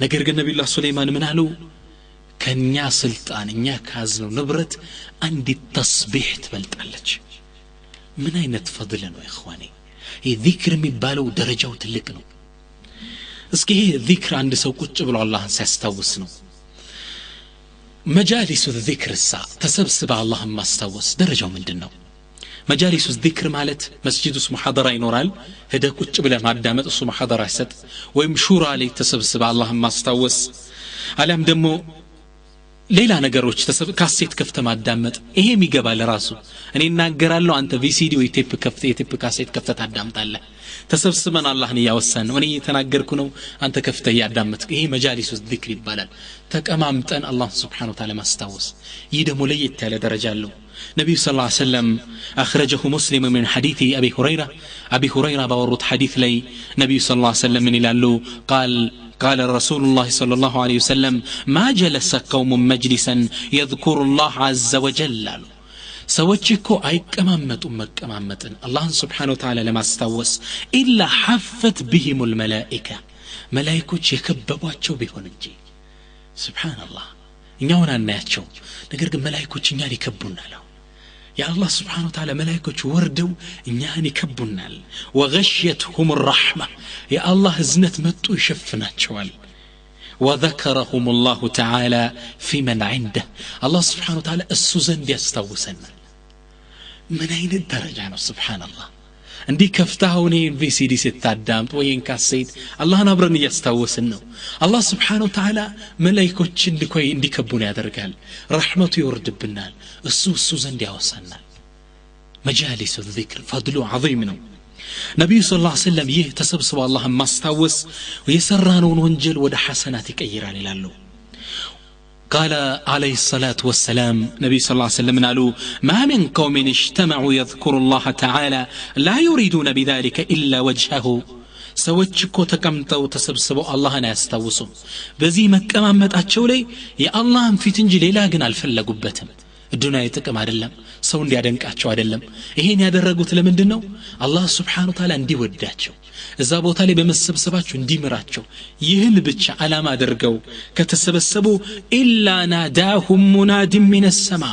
ነገር ግን ነብዩላህ ሱለይማን ምን አሉ ከኛ ስልጣን እኛ ካዝነው ንብረት አንዲት ተስቢህ ትበልጣለች ምን አይነት ፈድል ነው ኢኽዋኔ ይህ ዚክር የሚባለው ደረጃው ትልቅ ነው እስኪ ይሄ ዚክር አንድ ሰው ቁጭ ብሎ አላህን ሲያስታውስ ነው መጃሊሱ ዚክር ተሰብስበ አላህን ማስታወስ ደረጃው ምንድነው መጃሊሱ ዚክር ማለት መስጂድ ውስጥ ሙሐደራ ይኖራል ሄደ ቁጭ ብለ ማዳመጥ እሱ ሙሐደራ ይሰጥ ወይም ሹራ ላይ ተሰብስበ አላህን ማስታወስ አለም ደግሞ ሌላ ነገሮች ካሴት ከፍተ ማዳመጥ ይሄም ይገባል ራሱ እኔ እናገራለሁ አንተ ቪሲዲ ወይ ቴፕ ከፍተ የቴፕ ካሴት ከፍተ ታዳምጣለህ ተሰብስበን አላህን ያወሳን ነው እኔ የተናገርኩ ነው አንተ ከፍተ ያዳምጥ ይሄ መጃሊሱ ዚክር ይባላል ተቀማምጠን አላህ Subhanahu Wa Ta'ala ማስታወስ ይህ ደግሞ ለየት ያለ ደረጃ አለው ነብዩ ሰለላሁ ዐለይሂ ወሰለም اخرجه مسلم من حديث ابي هريره باورط حديث لي نبي صلى الله عليه وسلم من يلالو قال رسول الله صلى الله عليه وسلم ما جلس قوم مجلسا يذكر الله عز وجل ሰዎች እኮ አይቀማመጡም መቀማመጥን አላህን Subhanahu Wa Ta'ala ለማስታወስ إلا حفت بهم الملائكة መላእክቶች የከበቧቸው ቢሆን እንጂ ሱብሃንአላህ እኛውን አናያቸው ነገር ግን መላእክቶች እኛን ይከቡናል ያ አላህ Subhanahu Wa Ta'ala መላእክቶች ወርደው እኛን ይከቡናል وغشيتهم الرحمة ያ አላህ እዝነት መጥቶ ይሸፍናቸዋል وذكرهم الله تعالى في من عنده الله سبحانه وتعالى السوزن يستوسنا من أين الدرجة سبحان الله عندي كفتاهوني في سيدي ستادامت وين كاسيت الله نبرني يستوسنا الله سبحانه وتعالى ملايكو تشندكوي عندي كبوني هذا الرجال رحمته يورد بالنال السوزن يوصلنا مجالس الذكر فضل عظيم نبي صلى الله عليه وسلم يتسبسب الله ما استوس ويسرانون وانجل ودا حسنات يكيران لالو قال عليه الصلاة والسلام نبي صلى الله عليه وسلم قالوا ما من قوم اجتمعوا يذكر الله تعالى لا يريدون بذلك إلا وجهه سوچكو تكمتو تسبسبوا الله نا يستوسوا بزي መቀማመጣቸው ላይ የአላህን ፊት እንጂ ሌላ ግን አልፈለጉበትም الدنيا يتقم አይደለም ሰው እንዲያደንቃቸው አይደለም ይሄን ያደረጉት ለምንድን ነው አላህ Subhanahu Wa Ta'ala እንዲወዳቸው እዛ ቦታ ላይ በመሰብሰባቸው እንዲምራቸው ይህን ብቻ አላማ አድርገው ከተሰበሰቡ ኢላ ናዳሁም ሙናዲም ሚነ ሰማ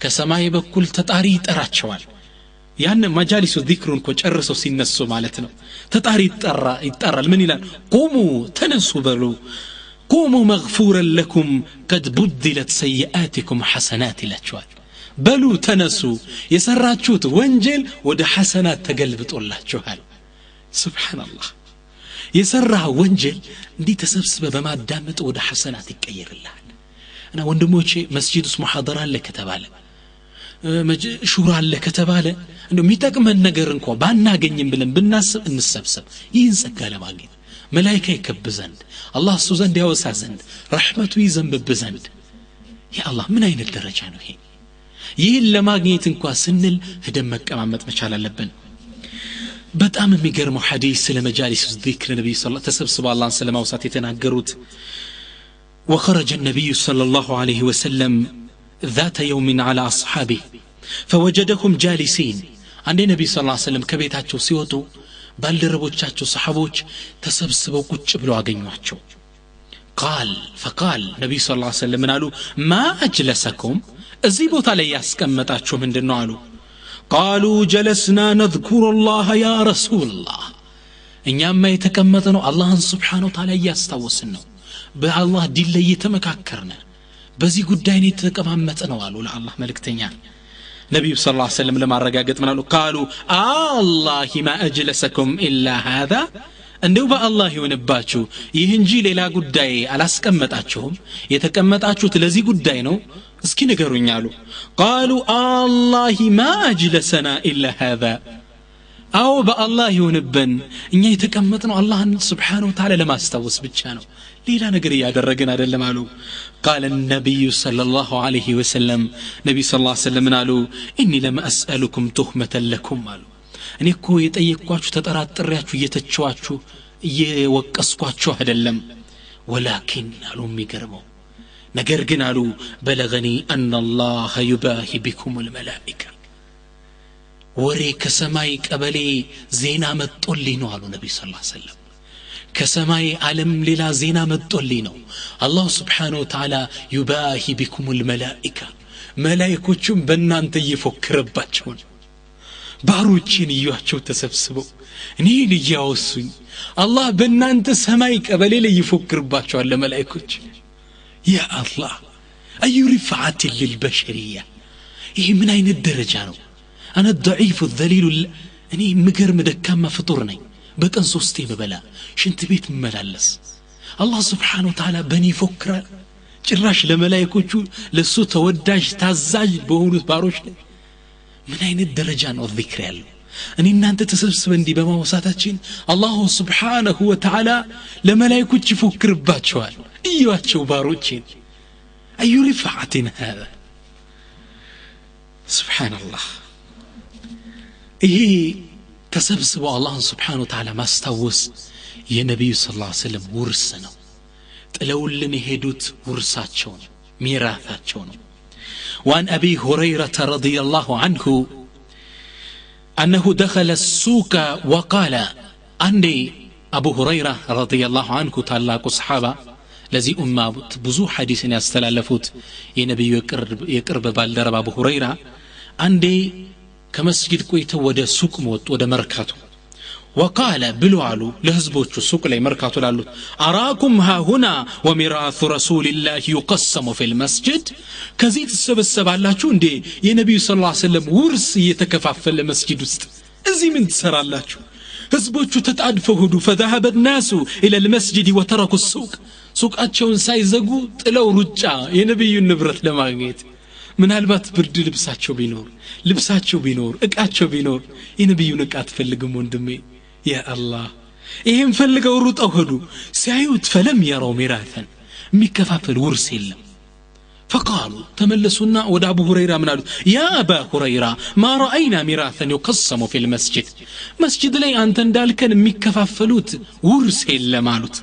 ከሰማይ በኩል ተጣሪ ይጠራቸዋል ያን መጃሊሱ ዚክሩን ጨርሰው ሲነሱ ማለት ነው ተጣሪ ይጠራል ምን ይላል ቁሙ ተነሱ በሉ قوموا مغفورا لكم قد بدلت سيئاتكم حسنات لاتشوال بلو تنسوا يسراتشوت وانجل ود حسنات تقلبت الله جوال سبحان الله يسرع وانجل دي تسبسب بما دامت ود حسنات يكير الله انا وندموشي مسجد اسمه حضر لك كتباله شورى لك كتباله انه ميتقمن ነገር እንኳን ባናገኝም ብለን ብናስብ እንሰብሰብ ይህን ጸጋ ለማግኘት ملائكة يكبزند الله سوزند يوسازند رحمته يزنبب زند يا الله من أين الدرجة هي يهل لما قنيت انكوا سنل هدم مكامات مشال اللبن بتأم ميقرمو حديث لمجالس الذكر النبي صلى الله عليه وسلم الله سلم وساتيتنا قروت وخرج النبي صلى الله عليه وسلم ذات يوم على أصحابه فوجدهم جالسين عند النبي صلى الله عليه وسلم كبيتاتشو سيوتو ባልደረቦቻቸው ሰሃቦች ተሰብስበው ቁጭ ብለው አገኙአቸው فقال نبي صلى الله عليه وسلم قالوا ما اجلسكم እዚህ ቦታ ላይ ያስቀመጣችሁ ምንድነው አሉ قالوا جلسنا نذكر الله يا رسول الله እኛማ የተቀመጥነው አላህን Subhanahu Wa Ta'ala ያስታውስን ነው በአላህ ዲን ላይ የተመካከርነ በዚህ ጉዳይ ነው የተቀማመጥነው አሉ ለአላህ መልእክተኛ نبي صلى الله عليه وسلم لما رجعت منه قالوا الله ما أجلسكم إلا هذا እንደው በአላህ ይወንባችሁ ይህ እንጂ ሌላ ጉዳይ አላስቀመጣችሁም የተቀመጣችሁት ለዚህ ጉዳይ ነው እስኪ ንገሩኝ አሉ قالوا الله ما أجلسنا إلا هذا አው በአላህ ይወንበን እኛ የተቀመጥነው አላህን Subhanahu Wa Ta'ala ለማስታወስ ብቻ ነው ሌላ ነገር ያደረገን አይደለም አሉ قال النبي صلى الله عليه وسلم نبي صلى الله عليه وسلم قالوا اني لم اسالكم تهمه لكم قالوا እኔ እኮ የጠየቅኳችሁ ተጠራጥሬያችሁ እየተቸዋችሁ እየወቀስኳችሁ አይደለም ولكن አሉ የሚገርመው ነገር ግን አሉ بلغني ان الله يباهي بكم الملائكه ወሬ ከሰማይ ቀበሌ ዜና መጥቶልኝ ነው አሉ ነብዩ ሰለላሁ ዐለይሂ ወሰለም ከሰማይ ዓለም ሌላ ዜና መጥቶልኝ ነው አላህ Subhanahu Wa Ta'ala ይባሂ ቢኩሙል መላኢካ መላእክቶቹም በእናንተ እየፎከረባቸው ነው ባሮችን ይያቸው ተሰብስበው እኔን ይያወሱኝ አላህ በእናንተ ሰማይ ቀበሌ ላይ ይፎክርባቸዋል ለመላእክቶች ያ አላህ አዩ ሪፋዓት للبشريه ይሄ ምን አይነት ደረጃ ነው انا الضعيف الذليل እኔ ምገርም ደካማ ፍጡር ነኝ በቀን 3 የምበላ ሽንት ቤት መመላለስ አላህ Subhanahu Wa Ta'ala በእኔ ይፎክራል ጭራሽ ለመላእክቶቹ ለሱ ተወዳጅ ታዛዥ በሆኑት ባሮች ላይ ምን አይነት ደረጃ ነው ዚክር ያለው እኔ እናንተ ተሰብስበን እንዲህ በማውሳታችን አላህ Subhanahu Wa Ta'ala ለመላእክቶች ይፎክርባቸዋል እዩዋቸው ባሮችን አዩ ሪፋዓትን هذا سبحان الله ይሄ ተሰብስበው አላህን Subhanahu Wa Ta'ala ማስታወስ የነብዩ ሰለላሁ ዐለይሂ ወሰለም ውርስ ነው ጥለውልን የሄዱት ውርሳቸው ነው ሚራታቸው ነው وعن أبي هريرة رضي الله عنه أنه دخل السوق وقال عندي أبو هريرة رضي الله عنه تعلق صحابة الذي بزو حديث يستلالفوت የነብዩ የቅርብ ባልደረባ አቡ ሁረይራ አንዴ ከመስጊድ ቆይተው ወደ ሱቅ ወጡ ወደ መርካቶ وقال بلوالو لهزبوچو سوق ላይ መርካቶ ላሉት አራኩም ها هنا وميراث رسول الله يقسم في المسجد ከዚህ ተሰበሰባላችሁ እንዴ የነብዩ ሰለላሁ ዐለይሂ ወሰለም ውርስ እየተከፋፈለ መስጊድ ውስጥ እዚህ ምን ትሰራላችሁ ህዝቦቹ ተጣድፈው ሄዱ فذهب الناس الى المسجد وتركوا السوق ሱቃቸውን ሳይዘጉ ጥለው ሩጫ የነብዩን ንብረት ለማግኘት ምናልባት ብርድ ልብሳቸው ቢኖር እቃቸው ቢኖር የነብዩን እቃ አትፈልግም ወንድሜ ያ አላህ ይሄን ፈልገው ሩጠው ሄዱ ሲያዩት فلم يروا ميراثا የሚከፋፈል ውርስ የለም فقالوا تملسونا ودى أبو هريرة من قالوا يا أبا هريرة ما رأينا ميراثا يقسم في المسجد مسجد لي أنت ذلك مكفافلوت ورس إلا مالوت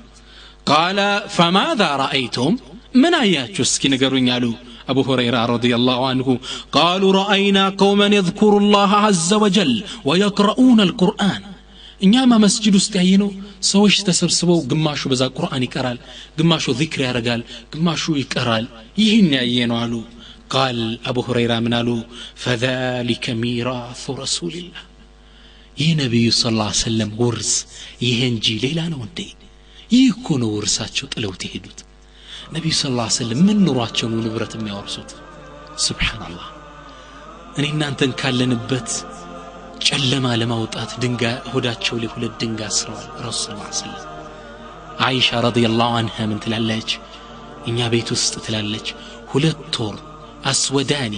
قال فماذا رأيتم من آيات سكي نقرون يالو أبو هريرة رضي الله عنه قالوا رأينا قوما يذكروا الله عز وجل ويقرؤون القرآن إنما مسجد استعينوا سويش تسبسبوا قماشوا بذا القرآن يقرال قماشوا ذكر يرقال قماشوا يقرال يهن يعينوا علو قال أبو هريرة من قالوا فذلك ميراث رسول الله ينبي صلى الله عليه وسلم ورس يهنجي ليلا نودي يكونوا ورساتشو تلو تهدوت نبي صلى الله عليه وسلم من نوراتشو ونبرة ميورسوت سبحان الله أننا أنتن كالنبت ጨለማ ለማውጣት ድንጋይ ሆዳቸው ላይ ሁለት ድንጋይ አስረዋል ረሱል ሰለላሁ ዐለይሂ ወሰለም አይሻ ረዲየላሁ ዐንሃ ምን ትላለች እኛ ቤት ውስጥ ትላለች ሁለት ወር አስወዳኒ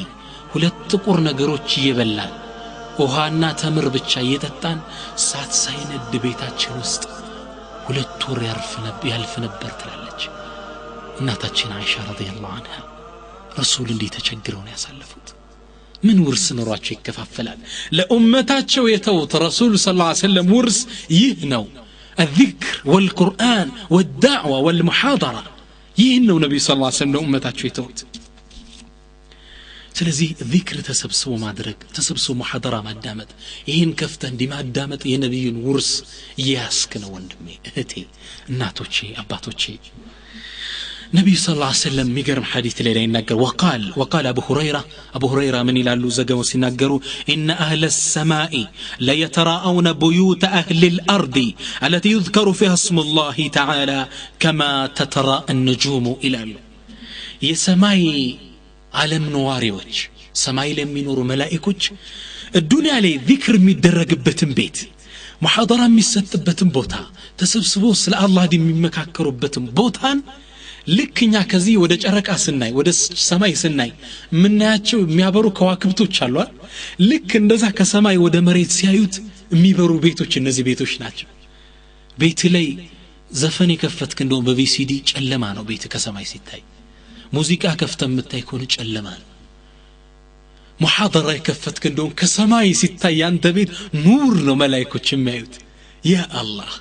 ሁለት ጥቁር ነገሮች እየበላን ውሃና ተምር ብቻ እየጠጣን ሳት ሳይነድ ቤታችን ውስጥ ሁለት ወር ያልፍ ነበር ትላለች እናታችን አይሻ ረዲየላሁ ዐንሃ ረሱል እንዲህ ተቸግረው ነው ያሳለፉት من ورس نراچ يكفافلال لامتاچو يتوت رسول صلى الله عليه وسلم ورس يهنو الذكر والقران والدعوه والمحاضره يهنو نبي صلى الله عليه وسلم امتاچو يتوت ስለዚህ ذكر ተሰብስቦ ማድረግ ተሰብስቦ محاضره ማዳመጥ ይሄን ከፍተ እንዲ ማዳመጥ የነብዩን ውርስ ያስክ ነው ወንድሜ እህቴ እናቶቼ አባቶቼ نبي صلى الله عليه وسلم ميغرم حديث ليلا ينقر وقال أبو هريرة من يلالو زقوا سينقروا إن أهل السماء ليتراءون بيوت أهل الأرض التي يذكر فيها اسم الله تعالى كما تتراءى النجوم إلى يسماي عالم نواريوج سماي لم ينور ملائكوج الدنيا لي ذكر ميدرق بتن بيت محاضرة ميستبتن بوتا تسبسبوس لله دي ميمكاكروا بتن بوتان ልክኛ ከዚህ ወደ ጨረቃ ስናይ ወደ ሰማይ ስናይ ምናያቸው የሚያበሩ ከዋክብቶች አሉ ልክ እንደዛ ከሰማይ ወደ መሬት ሲያዩት የሚበሩ ቤቶች እነዚህ ቤቶች ናቸው ቤት ላይ ዘፈን የከፈትክ እንደው በቪሲዲ ጨለማ ነው ቤት ከሰማይ ሲታይ ሙዚቃ ከፍተህ የምታይ ከሆነ ጨለማ ነው ሙሐደራ የከፈትክ እንደው ከሰማይ ሲታይ አንተ ቤት ኑር ነው መላእክቶች የሚያዩት ያ አላህ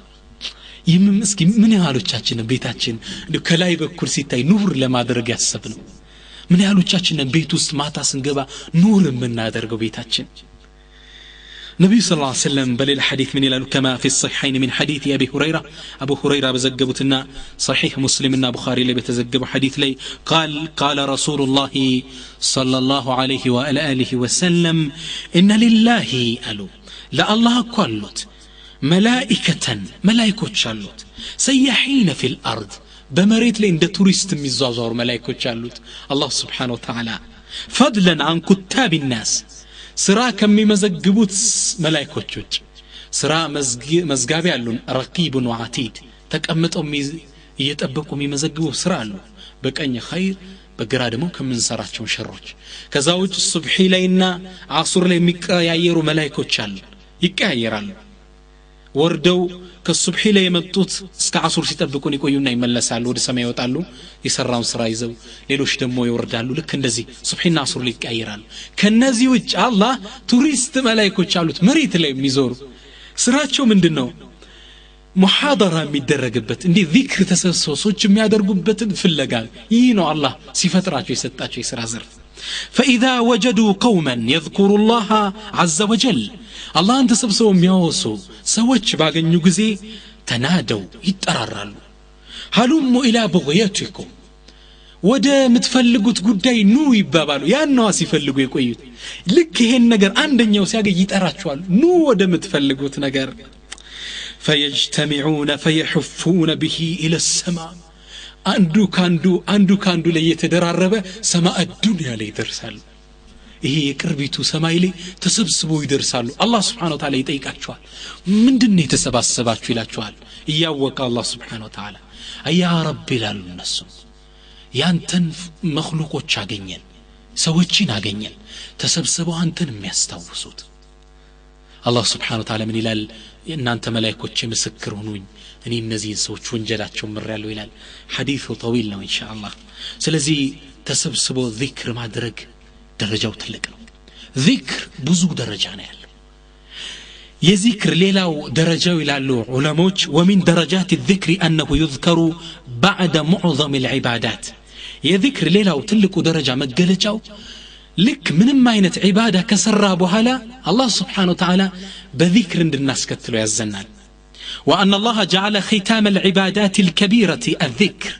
ይምምስኪ ምን ያህሎቻችን ቤታችን ከላይ በኩል ሲታይ ኑር ለማድረግ ያሰብነው ምን ያህሎቻችን ቤት ውስጥ ማታ ስንገባ ኑር የምናደርገው ቤታችን النبي صلى الله عليه وسلم بل الحديث من إلى كما في الصحيحين من حديث أبو هريرة بزجبتنا صحيح مسلمنا بخاري اللي بتزجب حديث لي قال رسول الله صلى الله عليه وآله وسلم إن لله قالوا لا الله قالت ملائكة شالوت سيحين في الأرض بمريت لي عند توريست ميزازور ملائكة شالوت الله سبحانه وتعالى فضلا عن كتاب الناس سرا كم مزجبوت ملائكة سرا مزجابي علون رقيب وعتيد تكأمت يتأبقوا مزجبوا سرا له بكأني خير بقراد ممكن من سراتهم شروج كزاوج الصبحي لينا عصر لي يعيروا ملائكة شال يكايرالو ወርደው ከሱብሂ ላይ የመጡት እስከ አሱር ሲጠብቁን ይቆዩና ይመለሳሉ ወደ ሰማይ ይወጣሉ የሰራውን ስራ ይዘው ሌሎች ደግሞ ይወርዳሉ ልክ እንደዚህ ሱብሂና አሱር ሊቀያየራሉ ከነዚህ ውጭ አላህ ቱሪስት መላእክቶች አሉት መሬት ላይ የሚዞሩ ስራቸው ምንድነው ሙሐደራ የሚደረግበት እንዴ ዚክር ተሰብስበው የሚያደርጉበትን ፍለጋ ይህ ነው አላህ ሲፈጥራቸው የሰጣቸው የሥራ ዘርፍ فإذا وجدوا قوما يذكروا الله عز وجل الله أنت سبسوا ميوسو سوتش باغنيو غزي تنادوا يترارالو هلموا إلى بغيتكم ودا متفلقوت ጉዳይ ኑ ይባባሉ ያንዋ ሲፈልጉ የቆዩት ልክ ይሄን ነገር አንደኛው ሲያገኝ ይጠራቸዋል ኑ ወደ ምትፈልጉት ነገር فيجتمعون فيحفون به إلى السماء አንዱ ካንዱ ላይ የተደራረበ ሰማዕ ዱንያ ላይ ይደርሳሉ ይሄ የቅርቢቱ ሰማይ ላይ ተሰብስበው ይደርሳሉ አላህ Subhanahu Wa Ta'ala ይጠይቃቸዋል ምንድነው የተሰባሰባችሁ ይላቸዋል እያወቀ አላህ Subhanahu Wa Ta'ala አያ ረብ ይላሉ እነሱ ያንተን መخلوቆች አገኘን ሰዎችን አገኘን ተሰብስበው አንተን የሚያስታውሱት አላህ Subhanahu Wa Ta'ala ምን ይላል እናንተ መላእክቶች ምስክር ሁኑኝ እኔ እነዚህን ሰዎች ወንጀላቸው ምራለው ይላል ሐዲሱ طويل ነው ኢንሻአላህ ስለዚህ ተሰብስቦ ዚክር ማድረግ ደረጃው ትልቅ ነው ዚክር ብዙ ደረጃ ነው ያለው የዚክር ሌላው ደረጃው ይላሉ ዑለሞች ومن درجات الذكر انه يذكر بعد معظم العبادات የዚክር ሌላው ትልቁ ደረጃ መገለጫው ልክ ምንም አይነት ዒባዳ ከሰራ በኋላ አላህ Subhanahu Wa Ta'ala በዚክር እንድናስከትለው ያዘናል وأن الله جعل ختام العبادات الكبيرة الذكر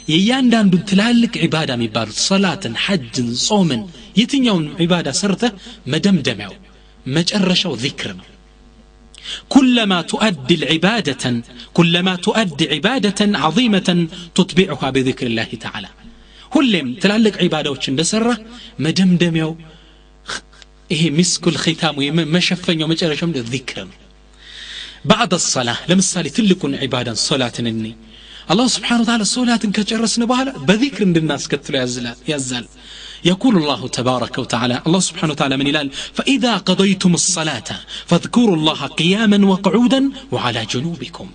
ياندان تلالك عبادة مبارد صلاة حج صوم يتنيون عبادة سرته مدمدمعو مجرشو ذكرنا كلما تؤدي عبادة عظيمة تطبعها بذكر الله تعالى هلم تلالك عبادة وچند سره مدمدمعو إيه مسك الختام ومشفن ومجرشو ذكرنا بعد الصلاة لمثالي تلكن عبادة صلاة الني الله سبحانه وتعالى صلاة كجرسنا بها بذكر الناس كتلو يزال يقول الله تبارك وتعالى الله سبحانه وتعالى من إلال فإذا قضيتم الصلاة فاذكروا الله قياما وقعودا وعلى جنوبكم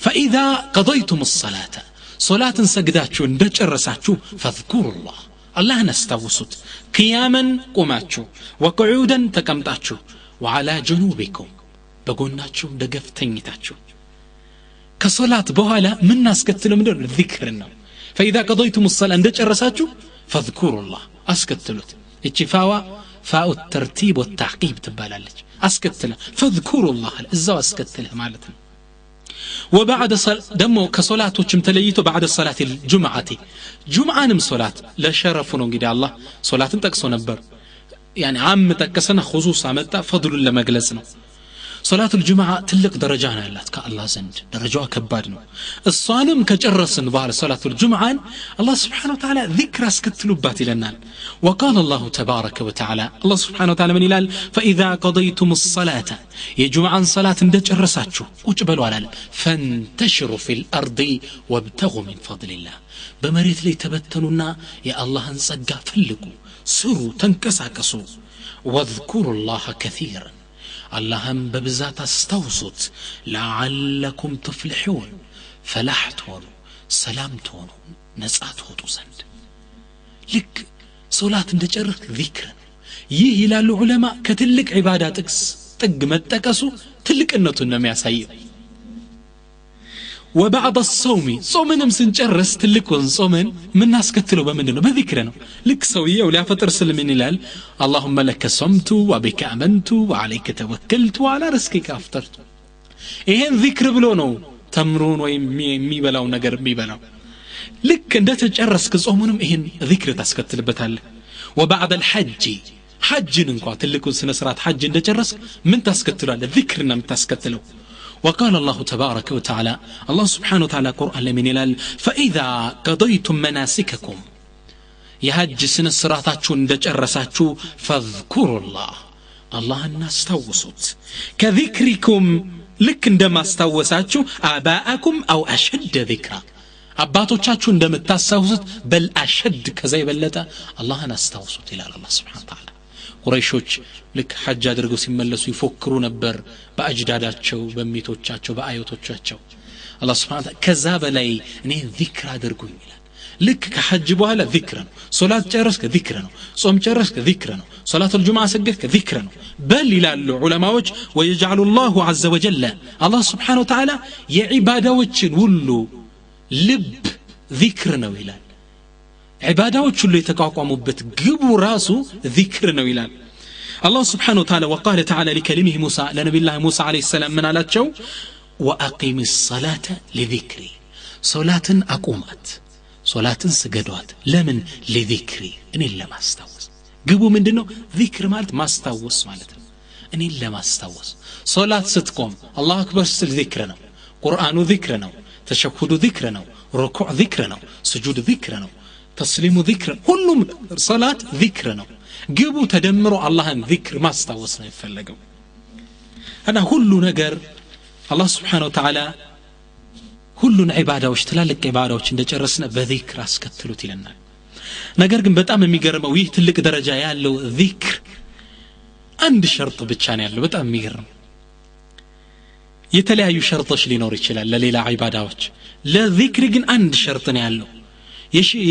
فإذا قضيتم الصلاة صلاة سجداتشو اندجرساتشو فاذكروا الله نستوسط قياما قماتشو وقعودا تكمتاتشو وعلى جنوبكم በጎናችሁ ደገፍተኝታችሁ ከሶላት በኋላ ምን አስከትለው ምንድነው ዚክር ነው فاذا قضيتم الصلاه እንደጨረሳችሁ فاذكروا الله አስከትሉት እቺ فاء الترتيب والتعقيب ትባላለች አስከትለ فاذكروا الله እዛው አስከትለ ማለት ነው وبعد ደሞ ከሶላቶችም ተለይቶ بعد الصلاه الجمعه ጁምዓንም ሶላት ለሸረፉ ነው እንግዲህ አላህ ሶላትን ጠቅሶ ነበር يعني عام ተቀሰና خصوص አመጣ فضሉን ለመግለጽ ነው صلاة الجمعة تلق درجانا الله كالله زند درجوها كبادنا الصانم كجرسن بار صلاة الجمعة الله سبحانه وتعالى ذكر اسكتلوبات لنا وقال الله تبارك وتعالى الله سبحانه وتعالى من إلال فإذا قضيتم الصلاة يا جمعة صلاة دجرساتشو وجبلوا على فانتشروا في الأرض وابتغوا من فضل الله بمريت لي تبتنونا يا الله انصقا فلقوا سروا تنكساكسوا واذكروا الله كثيرا اللهم ببزات استوصت لعلكم تفلحون فلحتون سلامتون نسعتون زند لك صلاة اندجرك ذكرا يهي العلماء كتلك عباداتك تقمت تكسو تلك النتو النمي سيء وبعد الصوم صومንም ስንጨርስ ትልቁን ጾምን ምን አስከትለው በምንድነው በዚክር ነው ልክ ሰውየው ሊያፈጥር ስለምን ይላል اللهم لك صمت وبك امنت وعليك توكلت وعلى رزقك افطرت ይሄን ዚክር ብሎ ነው ተምሩን ወይ የሚበላው ነገር የሚበላው ልክ እንደተጨረስክ ጾሙንም ይሄን ዚክር ታስከትልበታለህ وبعد الحج حجን እንኳን ትልቁን ስነ ስርዓት حج እንደጨረስክ ምን ታስከትላለህ ዚክርና ምታስከትለው وقال الله تبارك وتعالى الله سبحانه وتعالى قرآن من يلال فإذا قضيتم مناسككم يهج سن السراتاتشو اندجرساتشو فاذكروا الله الناس توسط كذكركم لك عندما استوساتشو آباءكم أو أشد ذكرا أباتوچاچو عندما تستوسط بل أشد كذا يبلتا الله الناس توسط إلى الله سبحانه وتعالى ቁረይሾች ልክ ሐጅ አድርገው ሲመለሱ ይፎክሩ ነበር በአጅዳዳቸው በሚቶቻቸው በአያቶቻቸው አላህ Subhanahu Ta'ala ከዛ በላይ እኔ ዚክር አድርጉኝ ይላል ልክ ከሐጅ በኋላ ዚክር ነው ሶላት ጨረስክ ዚክር ነው ጾም ጨረስክ ዚክር ነው ሶላቱል ጁምዓ ሰገድክ ዚክር ነው በል ይላሉ ዑለማዎች ወይجعل الله عز وجل አላህ Subhanahu Ta'ala የዒባዳዎችን ሁሉ ልብ ዚክር ነው ይላል عبادات اللي يتقاقموا بتجبوا راسه ذكر نويلان الله سبحانه وتعالى وقال تعالى لكلمه موسى لنبي الله موسى عليه السلام من على تشو وأقيم الصلاة لذكري صلاة أقومت صلاة سجدوات لمن لذكري إني إلا ما استوس جبوا من دنو ذكر مالت ما استوس مالت إني إلا ما استوس صلاة ستقوم الله أكبر سل ذكرنا قرآن ذكرنا تشهد ذكرنا ركوع ذكرنا سجود ذكرنا تسليم ذكر كلهم صلاة ذكرنا جيبوا تدمروا الله ذكر ما استوصنا يفلقوا أنا كل نجر الله سبحانه وتعالى كل عبادة واشتلالك عبادة وشند جرسنا بذكر أسكتلو تلنا نجر جنب بتأم ميجرم ويه تلك درجة يالله ذكر عند شرط بتشان يالله بتأم ميجرم يتلاقي يشرطش لنوري شلال لليلة عبادة وش لا ذكر جن عند شرطنا يالله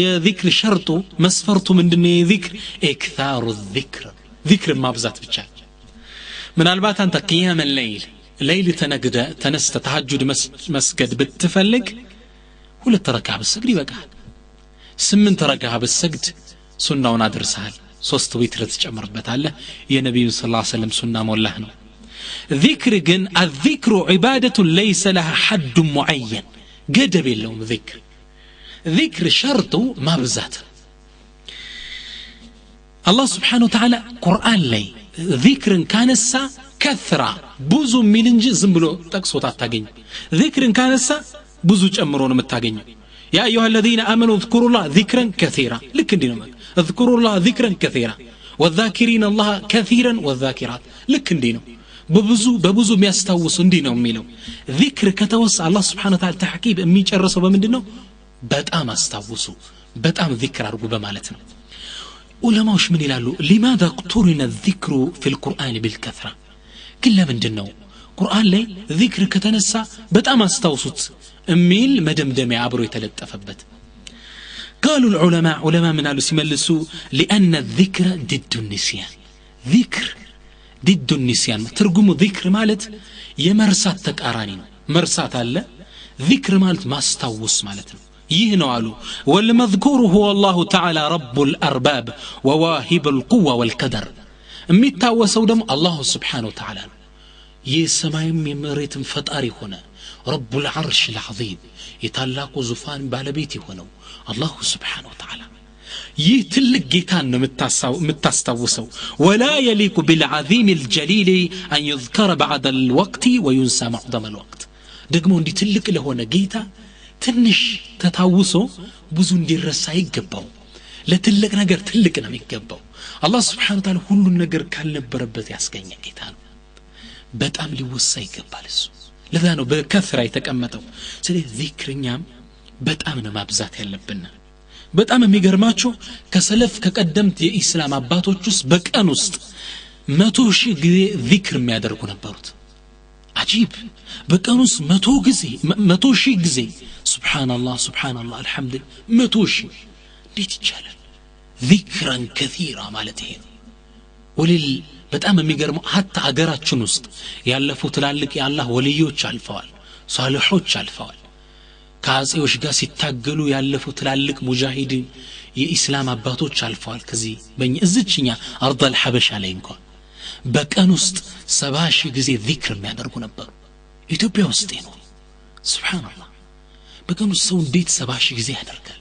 يا ذكر شرطه مسفرته من دنيا ذكر اكثار الذكر ذكر ما بزات بتشال من البات انت قيام الليل تنقد تنست تهجد مسجد بتفلق ولا تركع بالسجد بقى سمن تركعها بالسجد سنه ونادر سهل ሶስት ዊትር ተጨምርበታል የነብዩ ሰለላሁ ዐለይሂ ወሰለም ሱና ሞላህ ነው ذكر ግን الذكر عباده ليس لها حد معين ገደብ የለውም ذكر شرطه ما بزات الله سبحانه وتعالى قرآن لي ذكر كانسا كثرة بوزو من انجي زنبلو تقصوت التاقين ذكر كانسا بوزو جمرون متاقين يا أيها الذين آمنوا اذكروا الله ذكرا كثيرا لكن دينهم اذكروا الله ذكرا كثيرا والذاكرين الله كثيرا والذاكرات لكن دينهم ببوزو ميستوسون دينهم ميلو ذكر كتوسع الله سبحانه وتعالى تحكيب امي جرسوا بمندنو በጣም አስተዋውሱ በጣም ذكر አርጉ በማለት ነው ዑለማዎች ምን ይላሉ لماذا اقترن الذكر في القرآن بالكثرة كل ምንድነው ቁርአን ላይ ذكر ከተነሳ በጣም አስተዋውሱት እሚል መደምደሚያ አብሮ የተለጠፈበት قالوا العلماء من قالوا ሲመልሱ لأن الذكر ضد النسيان ذكر ضد النسيان ትርጉሙ ذكر ማለት የመርሳት ተቃራኒ ነው መርሳት አለ ذكر ማለት ማስተዋወስ ማለት ነው يهنوالو والمذكور هو الله تعالى رب الأرباب وواهب القوة والقدر ميتاوسو دم الله سبحانه وتعالى يسمايم يمريت فطاري هنا رب العرش العظيم يتلاقو زفان بالبيتي هنا الله سبحانه وتعالى يتلق جيتان متاستوسو ولا يليق بالعظيم الجليل أن يذكر بعد الوقت وينسى معظم الوقت دقمو اندي تلق لهونا جيتا ትንሽ ተታውሶ ብዙ እንዲረሳ ይገባው ለትልቅ ነገር ትልቅ ነው የሚገባው አላህ Subhanahu Wa Ta'ala ሁሉን ነገር ካልነበረበት ያስገኘ ጌታ ነው በጣም ሊወሳ ይገባል እሱ ለዛ ነው በከፍራ የተቀመጠው ስለዚህ ዚክርኛም በጣም ነው ማብዛት ያለብን በጣም የሚገርማችሁ ከሰለፍ ከቀደምት የኢስላም አባቶች ውስጥ በቀን ውስጥ 100,000 ጊዜ ዚክር የሚያደርጉ ነበሩት عجيب بكانوس 100,000 ጊዜ سبحان الله الحمد لله 100,000 እንዴት ይቻላል ذكرا كثيرا ማለት ይሄ ወሊል በጣም የሚገርመው hatta ሀገራችን ውስጥ ያለፉ ትላልቅ የአላህ ወልዮች አልፈዋል ሷሊሖች አልፈዋል ከአጼዎች ጋር ሲታገሉ ያለፉ ትላልቅ ሙጃሂድ የኢስላም አባቶች አልፈዋል ከዚህ በእኛ እዚችኛ አርዳል ሐበሻ ላይ እንኳን በቀን ውስጥ 70,000 ጊዜ ዚክር የሚያደርጉ ነበሩ ኢትዮጵያ ውስጥ ነው ሱብሃንአላህ በቀን ውስጥ ሰው እንዴት 70,000 ጊዜ ያደርጋል